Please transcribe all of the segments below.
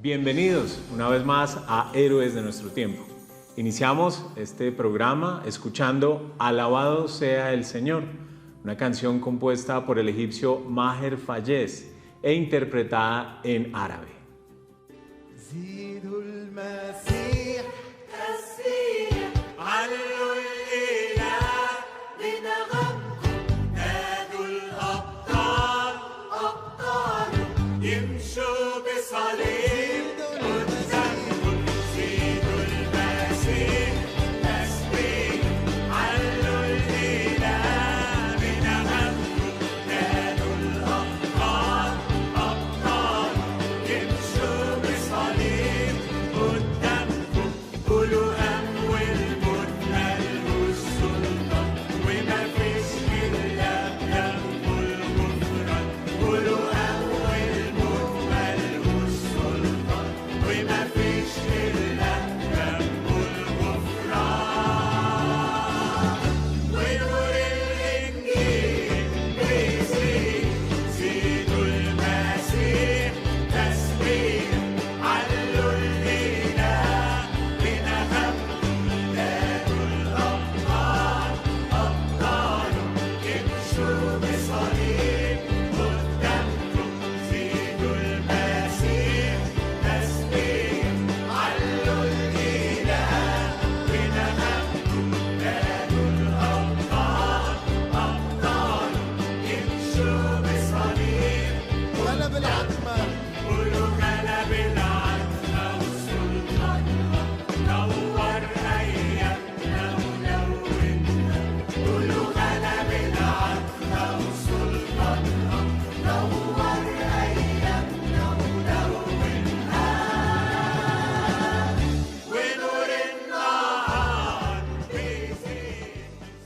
Bienvenidos una vez más a Héroes de nuestro tiempo. Iniciamos este programa escuchando Alabado sea el Señor, una canción compuesta por el egipcio Maher Fayez e interpretada en árabe.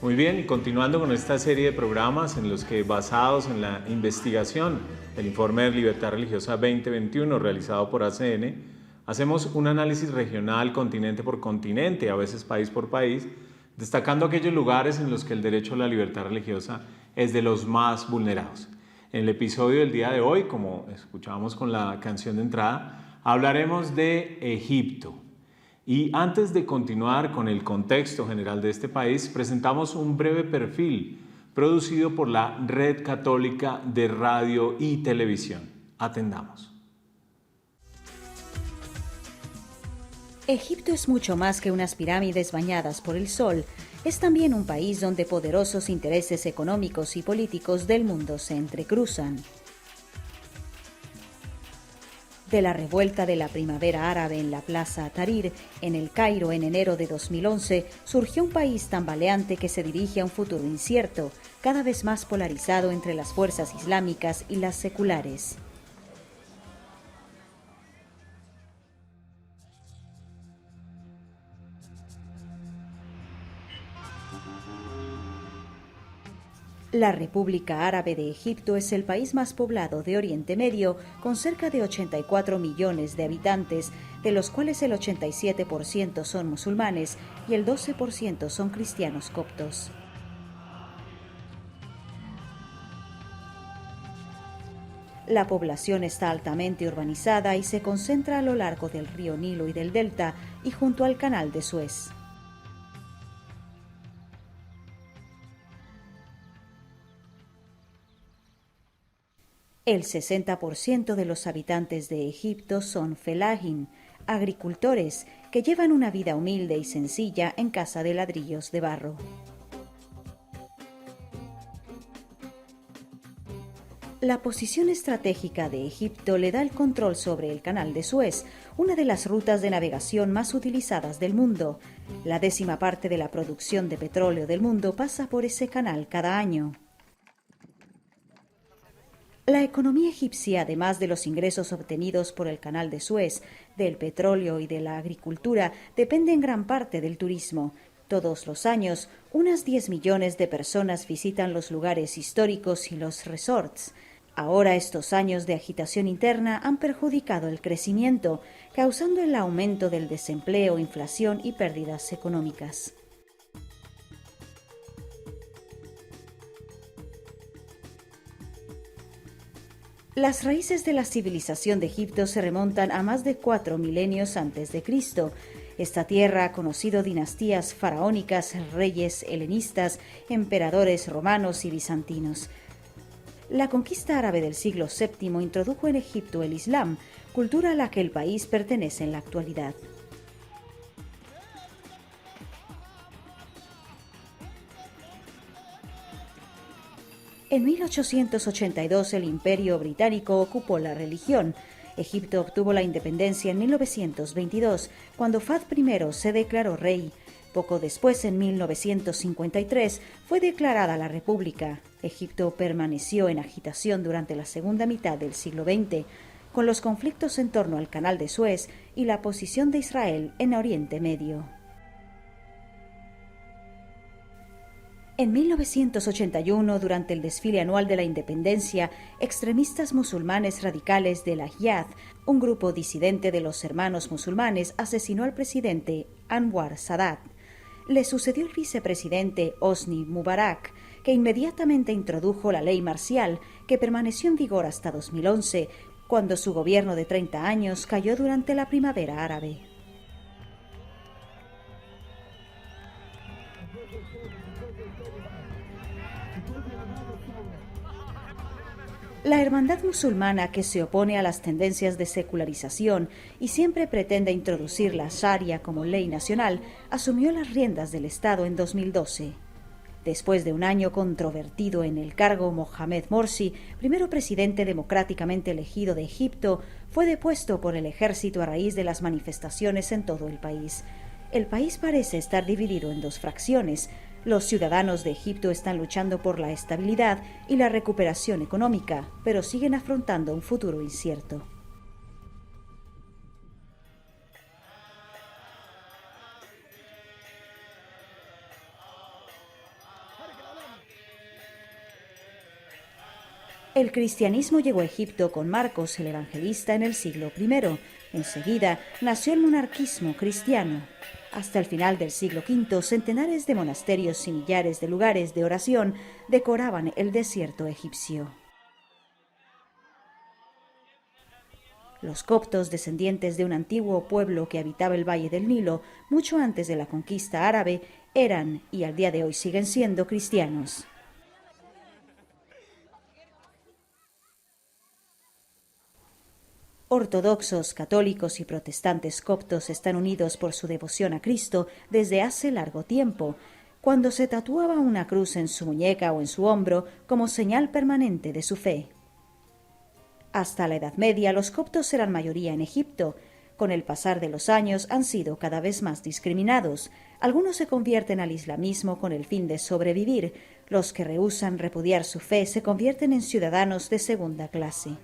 Muy bien, y continuando con esta serie de programas en los que, basados en la investigación del Informe de Libertad Religiosa 2021 realizado por ACN, hacemos un análisis regional, continente por continente, a veces país por país, destacando aquellos lugares en los que el derecho a la libertad religiosa es de los más vulnerados. En el episodio del día de hoy, como escuchábamos con la canción de entrada, hablaremos de Egipto. Y antes de continuar con el contexto general de este país, presentamos un breve perfil producido por la Red Católica de Radio y Televisión. Atendamos. Egipto es mucho más que unas pirámides bañadas por el sol. Es también un país donde poderosos intereses económicos y políticos del mundo se entrecruzan. De la revuelta de la primavera árabe en la Plaza Tahrir, en el Cairo en enero de 2011, surgió un país tambaleante que se dirige a un futuro incierto, cada vez más polarizado entre las fuerzas islámicas y las seculares. La República Árabe de Egipto es el país más poblado de Oriente Medio, con cerca de 84 millones de habitantes, de los cuales el 87% son musulmanes y el 12% son cristianos coptos. La población está altamente urbanizada y se concentra a lo largo del río Nilo y del delta y junto al canal de Suez. El 60% de los habitantes de Egipto son felahin, agricultores que llevan una vida humilde y sencilla en casa de ladrillos de barro. La posición estratégica de Egipto le da el control sobre el canal de Suez, una de las rutas de navegación más utilizadas del mundo. La 10ª parte de la producción de petróleo del mundo pasa por ese canal cada año. La economía egipcia, además de los ingresos obtenidos por el canal de Suez, del petróleo y de la agricultura, depende en gran parte del turismo. Todos los años, unas 10 millones de personas visitan los lugares históricos y los resorts. Ahora estos años de agitación interna han perjudicado el crecimiento, causando el aumento del desempleo, inflación y pérdidas económicas. Las raíces de la civilización de Egipto se remontan a más de 4 milenios antes de Cristo. Esta tierra ha conocido dinastías faraónicas, reyes helenistas, emperadores romanos y bizantinos. La conquista árabe del siglo VII introdujo en Egipto el Islam, cultura a la que el país pertenece en la actualidad. En 1882 el Imperio Británico ocupó la religión. Egipto obtuvo la independencia en 1922, cuando Fahd I se declaró rey. Poco después, en 1953, fue declarada la República. Egipto permaneció en agitación durante la segunda mitad del siglo XX, con los conflictos en torno al Canal de Suez y la posición de Israel en Oriente Medio. En 1981, durante el desfile anual de la independencia, extremistas musulmanes radicales de la Jihad, un grupo disidente de los hermanos musulmanes, asesinó al presidente Anwar Sadat. Le sucedió el vicepresidente Hosni Mubarak, que inmediatamente introdujo la ley marcial, que permaneció en vigor hasta 2011, cuando su gobierno de 30 años cayó durante la primavera árabe. La hermandad musulmana, que se opone a las tendencias de secularización y siempre pretende introducir la Sharia como ley nacional, asumió las riendas del Estado en 2012. Después de un año controvertido en el cargo, Mohamed Morsi, primero presidente democráticamente elegido de Egipto, fue depuesto por el ejército a raíz de las manifestaciones en todo el país. El país parece estar dividido en dos fracciones. Los ciudadanos de Egipto están luchando por la estabilidad y la recuperación económica, pero siguen afrontando un futuro incierto. El cristianismo llegó a Egipto con Marcos el Evangelista en el siglo I. Enseguida nació el monarquismo cristiano. Hasta el final del siglo V, centenares de monasterios y millares de lugares de oración decoraban el desierto egipcio. Los coptos, descendientes de un antiguo pueblo que habitaba el valle del Nilo, mucho antes de la conquista árabe, eran, y al día de hoy siguen siendo, cristianos. Ortodoxos, católicos y protestantes coptos están unidos por su devoción a Cristo desde hace largo tiempo, cuando se tatuaba una cruz en su muñeca o en su hombro como señal permanente de su fe. Hasta la Edad Media los coptos eran mayoría en Egipto. Con el pasar de los años han sido cada vez más discriminados. Algunos se convierten al islamismo con el fin de sobrevivir. Los que rehúsan repudiar su fe se convierten en ciudadanos de segunda clase.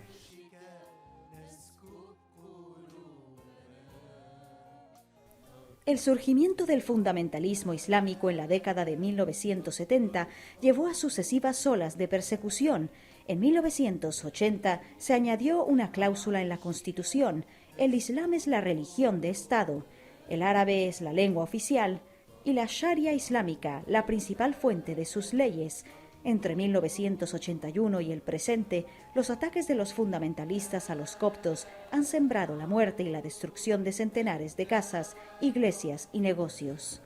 El surgimiento del fundamentalismo islámico en la década de 1970 llevó a sucesivas olas de persecución. En 1980 se añadió una cláusula en la Constitución: el Islam es la religión de Estado, el árabe es la lengua oficial y la Sharia islámica la principal fuente de sus leyes. Entre 1981 y el presente, los ataques de los fundamentalistas a los coptos han sembrado la muerte y la destrucción de centenares de casas, iglesias y negocios.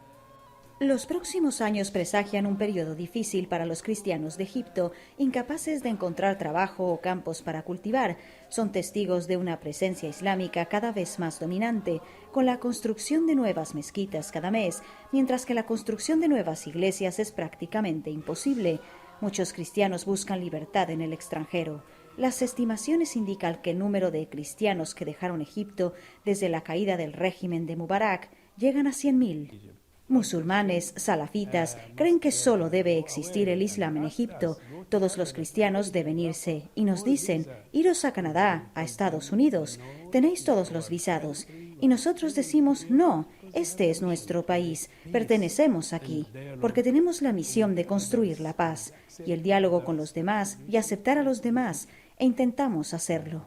Los próximos años presagian un periodo difícil para los cristianos de Egipto, incapaces de encontrar trabajo o campos para cultivar. Son testigos de una presencia islámica cada vez más dominante, con la construcción de nuevas mezquitas cada mes, mientras que la construcción de nuevas iglesias es prácticamente imposible. Muchos cristianos buscan libertad en el extranjero. Las estimaciones indican que el número de cristianos que dejaron Egipto desde la caída del régimen de Mubarak llegan a 100.000. Musulmanes, salafitas, creen que solo debe existir el Islam en Egipto. Todos los cristianos deben irse y nos dicen: iros a Canadá, a Estados Unidos, tenéis todos los visados. Y nosotros decimos: no, este es nuestro país, pertenecemos aquí, porque tenemos la misión de construir la paz y el diálogo con los demás y aceptar a los demás, e intentamos hacerlo.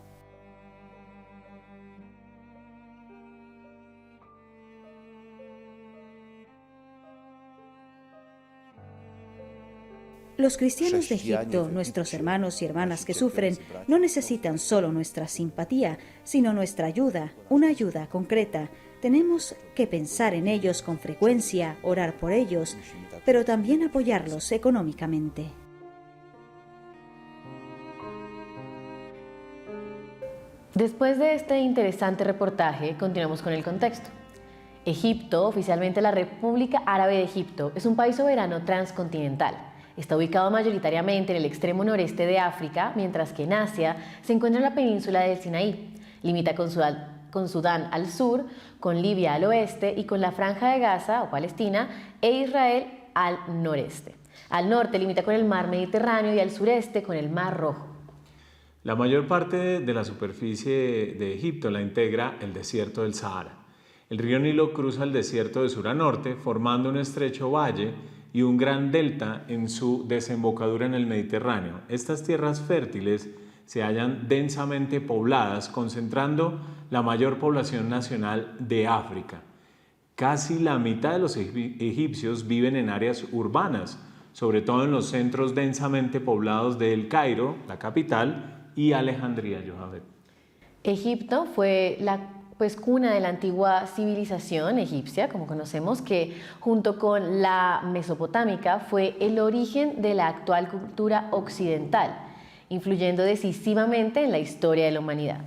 Los cristianos de Egipto, nuestros hermanos y hermanas que sufren, no necesitan solo nuestra simpatía, sino nuestra ayuda, una ayuda concreta. Tenemos que pensar en ellos con frecuencia, orar por ellos, pero también apoyarlos económicamente. Después de este interesante reportaje, continuamos con el contexto. Egipto, oficialmente la República Árabe de Egipto, es un país soberano transcontinental. Está ubicado mayoritariamente en el extremo noreste de África, mientras que en Asia se encuentra en la península del Sinaí. Limita con Sudán al sur, con Libia al oeste y con la Franja de Gaza o Palestina e Israel al noreste. Al norte limita con el mar Mediterráneo y al sureste con el mar Rojo. La mayor parte de la superficie de Egipto la integra el desierto del Sahara. El río Nilo cruza el desierto de sur a norte, formando un estrecho valle y un gran delta en su desembocadura en el Mediterráneo. Estas tierras fértiles se hallan densamente pobladas, concentrando la mayor población nacional de África. Casi la mitad de los egipcios viven en áreas urbanas, sobre todo en los centros densamente poblados de El Cairo, la capital, y Alejandría, Yohavet. Egipto fue la cuna de la antigua civilización egipcia, como conocemos, que junto con la mesopotámica fue el origen de la actual cultura occidental, influyendo decisivamente en la historia de la humanidad.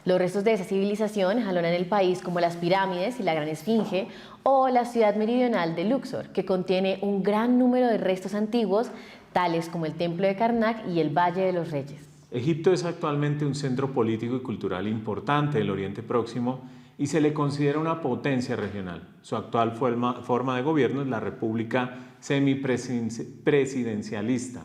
Los restos de esa civilización jalonan el país como las pirámides y la Gran Esfinge o la ciudad meridional de Luxor, que contiene un gran número de restos antiguos, tales como el Templo de Karnak y el Valle de los Reyes. Egipto es actualmente un centro político y cultural importante del Oriente Próximo y se le considera una potencia regional. Su actual forma de gobierno es la República semipresidencialista.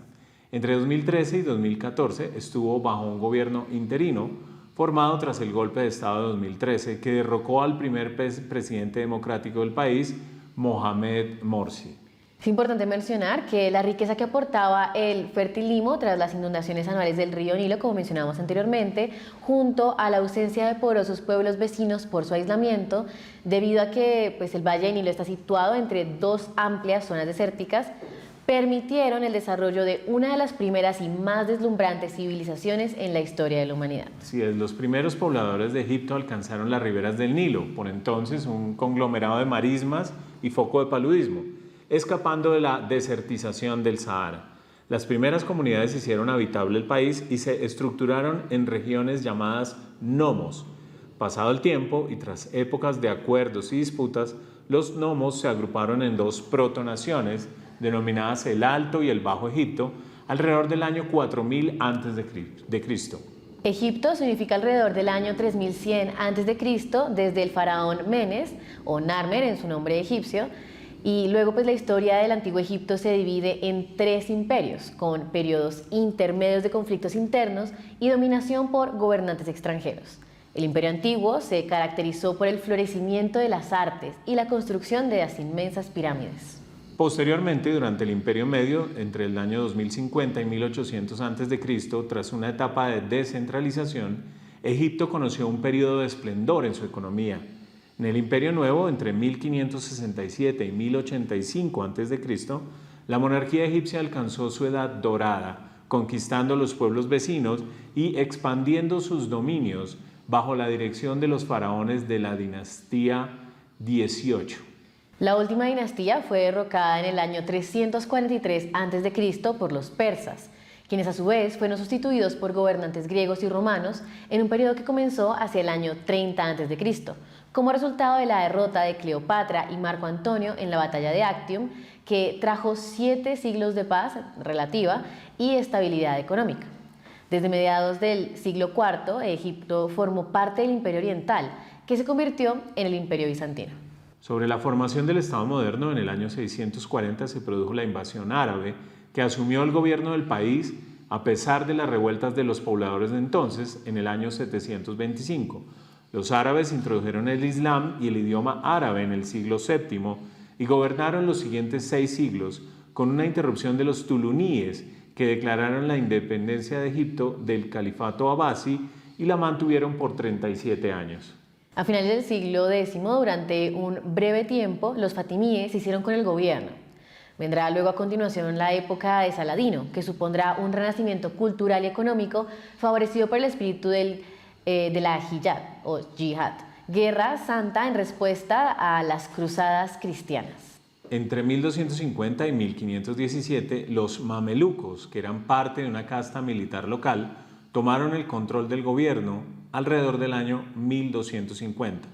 Entre 2013 y 2014 estuvo bajo un gobierno interino formado tras el golpe de Estado de 2013 que derrocó al primer presidente democrático del país, Mohamed Morsi. Es importante mencionar que la riqueza que aportaba el fértil Limo tras las inundaciones anuales del río Nilo, como mencionamos anteriormente, junto a la ausencia de poderosos pueblos vecinos por su aislamiento, debido a que el Valle del Nilo está situado entre dos amplias zonas desérticas, permitieron el desarrollo de una de las primeras y más deslumbrantes civilizaciones en la historia de la humanidad. Sí, los primeros pobladores de Egipto alcanzaron las riberas del Nilo, por entonces un conglomerado de marismas y foco de paludismo, escapando de la desertización del Sahara. Las primeras comunidades hicieron habitable el país y se estructuraron en regiones llamadas nomos. Pasado el tiempo y tras épocas de acuerdos y disputas, los nomos se agruparon en dos protonaciones denominadas el Alto y el Bajo Egipto alrededor del año 4000 a.C. Egipto significa alrededor del año 3100 a.C. desde el faraón Menes o Narmer en su nombre egipcio. Y luego la historia del antiguo Egipto se divide en tres imperios, con periodos intermedios de conflictos internos y dominación por gobernantes extranjeros. El imperio antiguo se caracterizó por el florecimiento de las artes y la construcción de las inmensas pirámides. Posteriormente, durante el Imperio Medio, entre el año 2050 y 1800 a.C., tras una etapa de descentralización, Egipto conoció un periodo de esplendor en su economía. En el Imperio Nuevo, entre 1567 y 1085 a.C., la monarquía egipcia alcanzó su edad dorada, conquistando los pueblos vecinos y expandiendo sus dominios bajo la dirección de los faraones de la dinastía 18. La última dinastía fue derrocada en el año 343 a.C. por los persas, quienes a su vez fueron sustituidos por gobernantes griegos y romanos en un periodo que comenzó hacia el año 30 a.C., como resultado de la derrota de Cleopatra y Marco Antonio en la batalla de Actium, que trajo 7 siglos de paz relativa y estabilidad económica. Desde mediados del siglo IV, Egipto formó parte del Imperio Oriental, que se convirtió en el Imperio Bizantino. Sobre la formación del Estado moderno, en el año 640 se produjo la invasión árabe, que asumió el gobierno del país a pesar de las revueltas de los pobladores de entonces en el año 725. Los árabes introdujeron el Islam y el idioma árabe en el siglo VII y gobernaron los siguientes 6 siglos, con una interrupción de los tuluníes, que declararon la independencia de Egipto del califato abasí y la mantuvieron por 37 años. A finales del siglo X, durante un breve tiempo, los fatimíes se hicieron con el gobierno. Vendrá luego a continuación la época de Saladino, que supondrá un renacimiento cultural y económico favorecido por el espíritu de la Jihad o Jihad, guerra santa en respuesta a las cruzadas cristianas. Entre 1250 y 1517, los mamelucos, que eran parte de una casta militar local, tomaron el control del gobierno alrededor del año 1250.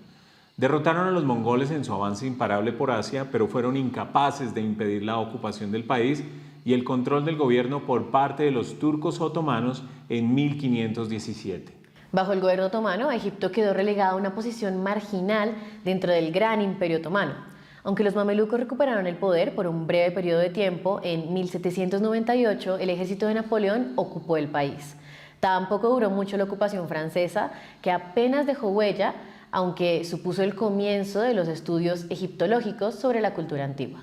Derrotaron a los mongoles en su avance imparable por Asia, pero fueron incapaces de impedir la ocupación del país y el control del gobierno por parte de los turcos otomanos en 1517. Bajo el gobierno otomano, Egipto quedó relegado a una posición marginal dentro del gran imperio otomano. Aunque los mamelucos recuperaron el poder por un breve periodo de tiempo, en 1798 el ejército de Napoleón ocupó el país. Tampoco duró mucho la ocupación francesa, que apenas dejó huella, aunque supuso el comienzo de los estudios egiptológicos sobre la cultura antigua.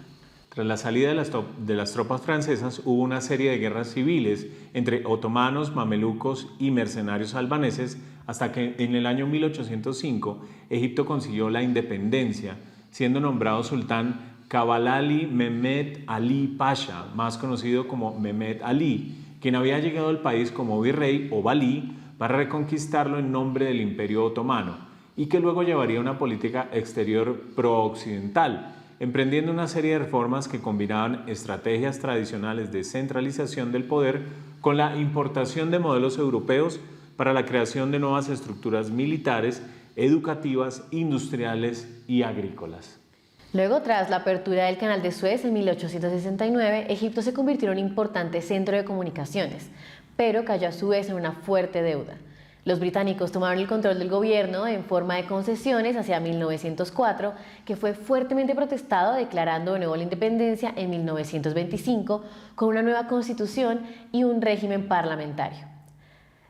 Tras la salida de las tropas francesas, hubo una serie de guerras civiles entre otomanos, mamelucos y mercenarios albaneses, hasta que en el año 1805 Egipto consiguió la independencia, siendo nombrado sultán Kabalali Mehmed Ali Pasha, más conocido como Mehmed Ali, quien había llegado al país como virrey o valí para reconquistarlo en nombre del Imperio Otomano, y que luego llevaría una política exterior pro-occidental, emprendiendo una serie de reformas que combinaban estrategias tradicionales de centralización del poder con la importación de modelos europeos para la creación de nuevas estructuras militares, educativas, industriales y agrícolas. Luego, tras la apertura del Canal de Suez en 1869, Egipto se convirtió en un importante centro de comunicaciones, pero cayó a su vez en una fuerte deuda. Los británicos tomaron el control del gobierno en forma de concesiones hacia 1904, que fue fuertemente protestado, declarando de nuevo la independencia en 1925 con una nueva constitución y un régimen parlamentario.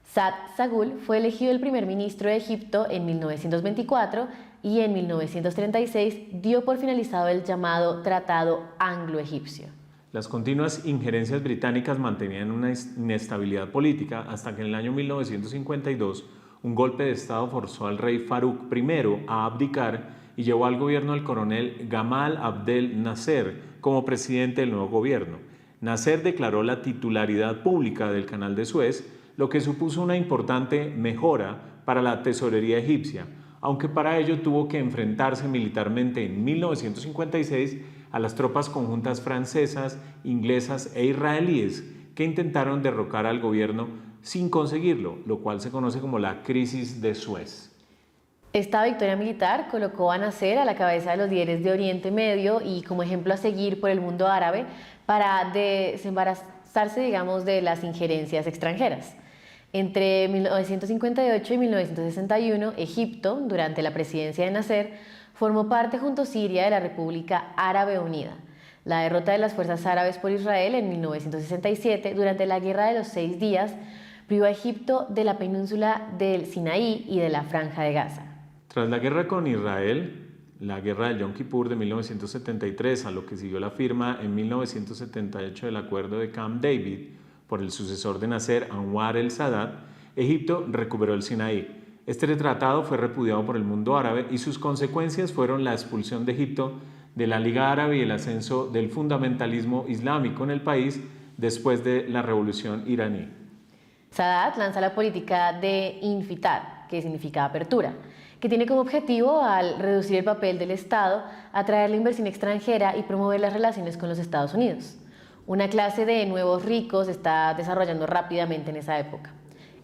Saad Sagull fue elegido el primer ministro de Egipto en 1924 y en 1936 dio por finalizado el llamado Tratado Anglo-Egipcio. Las continuas injerencias británicas mantenían una inestabilidad política hasta que en el año 1952 un golpe de Estado forzó al rey Farouk I a abdicar y llevó al gobierno al coronel Gamal Abdel Nasser como presidente del nuevo gobierno. Nasser declaró la titularidad pública del Canal de Suez, lo que supuso una importante mejora para la tesorería egipcia, aunque para ello tuvo que enfrentarse militarmente en 1956 a las tropas conjuntas francesas, inglesas e israelíes que intentaron derrocar al gobierno sin conseguirlo, lo cual se conoce como la crisis de Suez. Esta victoria militar colocó a Nasser a la cabeza de los líderes de Oriente Medio y como ejemplo a seguir por el mundo árabe para desembarazarse, de las injerencias extranjeras. Entre 1958 y 1961, Egipto, durante la presidencia de Nasser, formó parte junto a Siria de la República Árabe Unida. La derrota de las fuerzas árabes por Israel en 1967, durante la Guerra de los 6 días, privó a Egipto de la península del Sinaí y de la Franja de Gaza. Tras la guerra con Israel, la guerra del Yom Kippur de 1973, a lo que siguió la firma en 1978 del acuerdo de Camp David por el sucesor de Nasser, Anwar el-Sadat, Egipto recuperó el Sinaí. Este tratado fue repudiado por el mundo árabe y sus consecuencias fueron la expulsión de Egipto de la Liga Árabe y el ascenso del fundamentalismo islámico en el país después de la revolución iraní. Sadat lanza la política de Infitah, que significa apertura, que tiene como objetivo, al reducir el papel del Estado, atraer la inversión extranjera y promover las relaciones con los Estados Unidos. Una clase de nuevos ricos se está desarrollando rápidamente en esa época.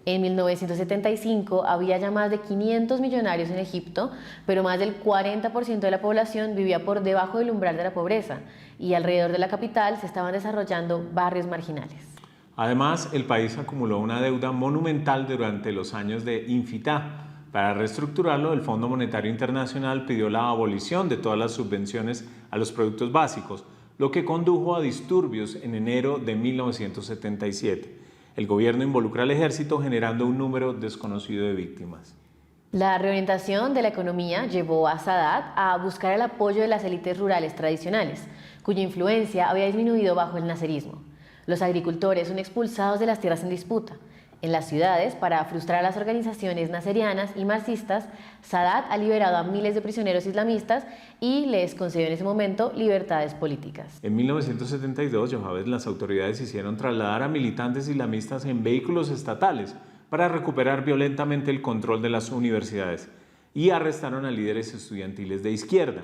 En 1975 había ya más de 500 millonarios en Egipto, pero más del 40% de la población vivía por debajo del umbral de la pobreza y alrededor de la capital se estaban desarrollando barrios marginales. Además, el país acumuló una deuda monumental durante los años de Infitah. Para reestructurarlo, el Fondo Monetario Internacional pidió la abolición de todas las subvenciones a los productos básicos, lo que condujo a disturbios en enero de 1977. El gobierno involucra al ejército generando un número desconocido de víctimas. La reorientación de la economía llevó a Sadat a buscar el apoyo de las élites rurales tradicionales, cuya influencia había disminuido bajo el naserismo. Los agricultores son expulsados de las tierras en disputa. En las ciudades, para frustrar a las organizaciones naserianas y marxistas, Sadat ha liberado a miles de prisioneros islamistas y les concedió en ese momento libertades políticas. En 1972, Yohaved, las autoridades hicieron trasladar a militantes islamistas en vehículos estatales para recuperar violentamente el control de las universidades y arrestaron a líderes estudiantiles de izquierda.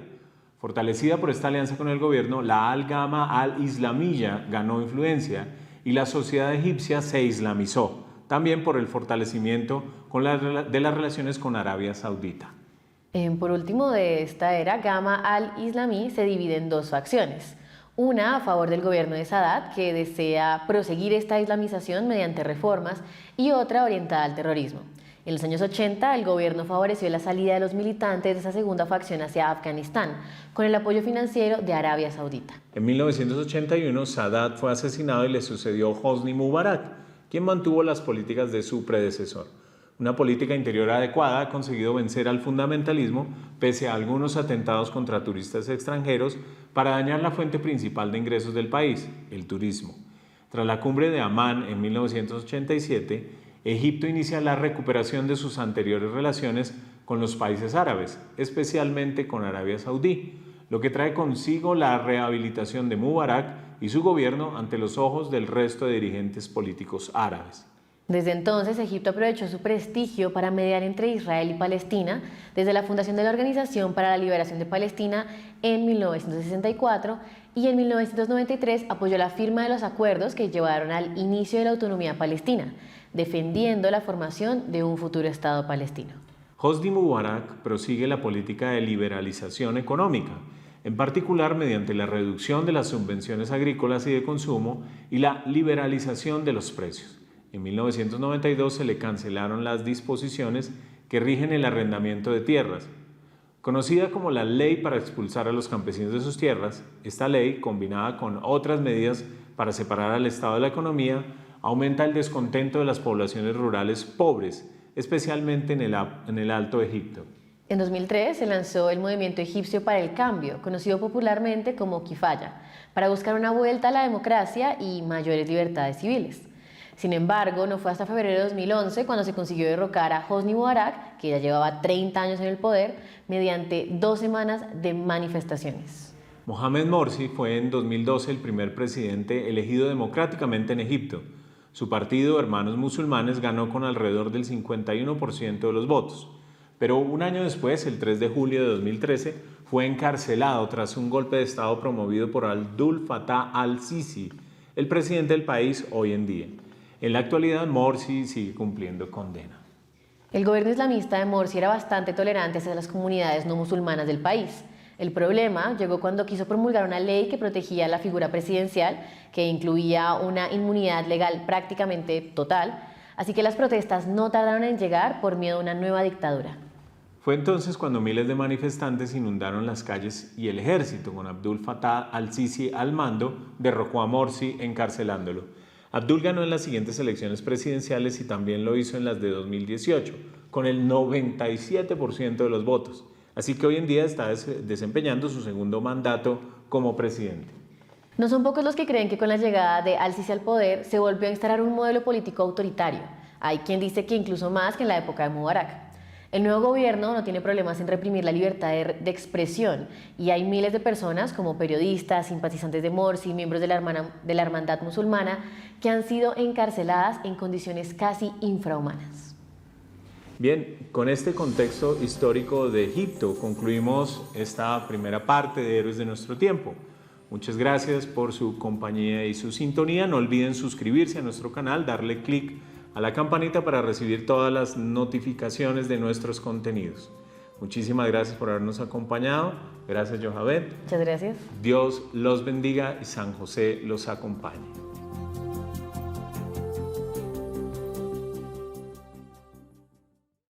Fortalecida por esta alianza con el gobierno, la Al-Gama al-Islamiyya ganó influencia y la sociedad egipcia se islamizó, también por el fortalecimiento de las relaciones con Arabia Saudita. Por último, de esta era, Gama al-Islami se divide en dos facciones. Una a favor del gobierno de Sadat, que desea proseguir esta islamización mediante reformas, y otra orientada al terrorismo. En los años 80, el gobierno favoreció la salida de los militantes de esa segunda facción hacia Afganistán, con el apoyo financiero de Arabia Saudita. En 1981, Sadat fue asesinado y le sucedió Hosni Mubarak, quien mantuvo las políticas de su predecesor. Una política interior adecuada ha conseguido vencer al fundamentalismo pese a algunos atentados contra turistas extranjeros para dañar la fuente principal de ingresos del país, el turismo. Tras la cumbre de Amán en 1987, Egipto inicia la recuperación de sus anteriores relaciones con los países árabes, especialmente con Arabia Saudí, lo que trae consigo la rehabilitación de Mubarak y su gobierno ante los ojos del resto de dirigentes políticos árabes. Desde entonces, Egipto aprovechó su prestigio para mediar entre Israel y Palestina, desde la fundación de la Organización para la Liberación de Palestina en 1964 y en 1993 apoyó la firma de los acuerdos que llevaron al inicio de la autonomía palestina, defendiendo la formación de un futuro Estado palestino. Hosni Mubarak prosigue la política de liberalización económica, en particular mediante la reducción de las subvenciones agrícolas y de consumo y la liberalización de los precios. En 1992 se le cancelaron las disposiciones que rigen el arrendamiento de tierras. Conocida como la Ley para expulsar a los campesinos de sus tierras, esta ley, combinada con otras medidas para separar al Estado de la economía, aumenta el descontento de las poblaciones rurales pobres, especialmente en el Alto Egipto. En 2003 se lanzó el Movimiento Egipcio para el Cambio, conocido popularmente como Kifaya, para buscar una vuelta a la democracia y mayores libertades civiles. Sin embargo, no fue hasta febrero de 2011 cuando se consiguió derrocar a Hosni Mubarak, que ya llevaba 30 años en el poder, mediante 2 semanas de manifestaciones. Mohamed Morsi fue en 2012 el primer presidente elegido democráticamente en Egipto. Su partido, Hermanos Musulmanes, ganó con alrededor del 51% de los votos. Pero un año después, el 3 de julio de 2013, fue encarcelado tras un golpe de Estado promovido por Abdul Fattah al-Sisi, el presidente del país hoy en día. En la actualidad, Morsi sigue cumpliendo condena. El gobierno islamista de Morsi era bastante tolerante hacia las comunidades no musulmanas del país. El problema llegó cuando quiso promulgar una ley que protegía la figura presidencial, que incluía una inmunidad legal prácticamente total, así que las protestas no tardaron en llegar por miedo a una nueva dictadura. Fue entonces cuando miles de manifestantes inundaron las calles y el ejército, con Abdul Fattah al-Sisi al mando, derrocó a Morsi encarcelándolo. Abdul ganó en las siguientes elecciones presidenciales y también lo hizo en las de 2018, con el 97% de los votos. Así que hoy en día está desempeñando su segundo mandato como presidente. No son pocos los que creen que con la llegada de al-Sisi al poder se volvió a instalar un modelo político autoritario. Hay quien dice que incluso más que en la época de Mubarak. El nuevo gobierno no tiene problemas en reprimir la libertad de expresión y hay miles de personas como periodistas, simpatizantes de Morsi, miembros de la hermandad musulmana que han sido encarceladas en condiciones casi infrahumanas. Bien, con este contexto histórico de Egipto concluimos esta primera parte de Héroes de nuestro tiempo. Muchas gracias por su compañía y su sintonía. No olviden suscribirse a nuestro canal, darle clic a la campanita para recibir todas las notificaciones de nuestros contenidos. Muchísimas gracias por habernos acompañado. Gracias, Yohaved. Muchas gracias. Dios los bendiga y San José los acompañe.